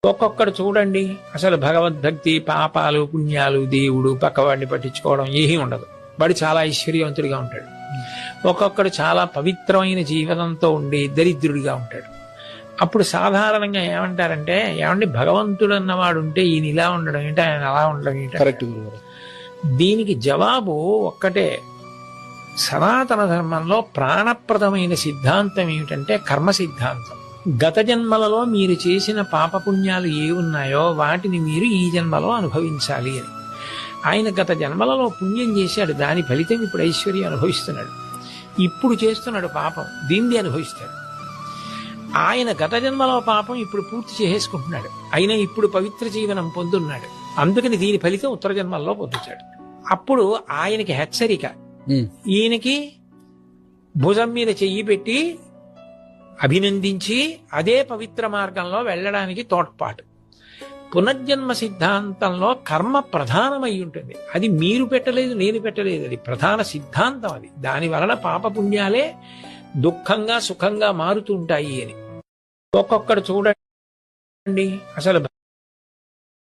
ఒక్కొక్కడు చూడండి అసలు భగవద్భక్తి, పాపాలు, పుణ్యాలు, దేవుడు, పక్కవాడిని పట్టించుకోవడం ఏమీ ఉండదు. వాడు చాలా ఐశ్వర్యవంతుడిగా ఉంటాడు. ఒక్కొక్కడు చాలా పవిత్రమైన జీవనంతో ఉండి దరిద్రుడిగా ఉంటాడు. అప్పుడు సాధారణంగా ఏమంటారంటే, ఏమండి భగవంతుడు అన్నవాడు ఉంటే ఈయన ఇలా ఉండడం ఏంటి, ఆయన అలా ఉండడం ఏంటి? కరెక్ట్. దీనికి జవాబు ఒక్కటే. సనాతన ధర్మంలో ప్రాణప్రదమైన సిద్ధాంతం ఏమిటంటే కర్మ సిద్ధాంతం. గత జన్మలలో మీరు చేసిన పాపపుణ్యాలు ఏ ఉన్నాయో వాటిని మీరు ఈ జన్మలో అనుభవించాలి అని. ఆయన గత జన్మలలో పుణ్యం చేశాడు, దాని ఫలితం ఇప్పుడు ఐశ్వర్యం అనుభవిస్తున్నాడు. ఇప్పుడు చేస్తున్నాడు పాపం, దీన్ని అనుభవిస్తాడు. ఆయన గత జన్మలో పాపం ఇప్పుడు పూర్తి చేసేసుకుంటున్నాడు, అయినా ఇప్పుడు పవిత్ర జీవనం పొందున్నాడు. అందుకని దీని ఫలితం ఉత్తర జన్మల్లో పొందుతాడు. అప్పుడు ఆయనకి హెచ్చరిక, ఈయనకి భుజం మీద చెయ్యి పెట్టి అభినందించి అదే పవిత్ర మార్గంలో వెళ్ళడానికి తోడ్పాటు. పునర్జన్మ సిద్ధాంతంలో కర్మ ప్రధానమై ఉంటుంది. అది మీరు పెట్టలేదు, నేను పెట్టలేదు, అది ప్రధాన సిద్ధాంతం. అది దాని వలన పాపపుణ్యాలే దుఃఖంగా సుఖంగా మారుతుంటాయి అని. ఒక్కొక్కడు చూడండి అసలు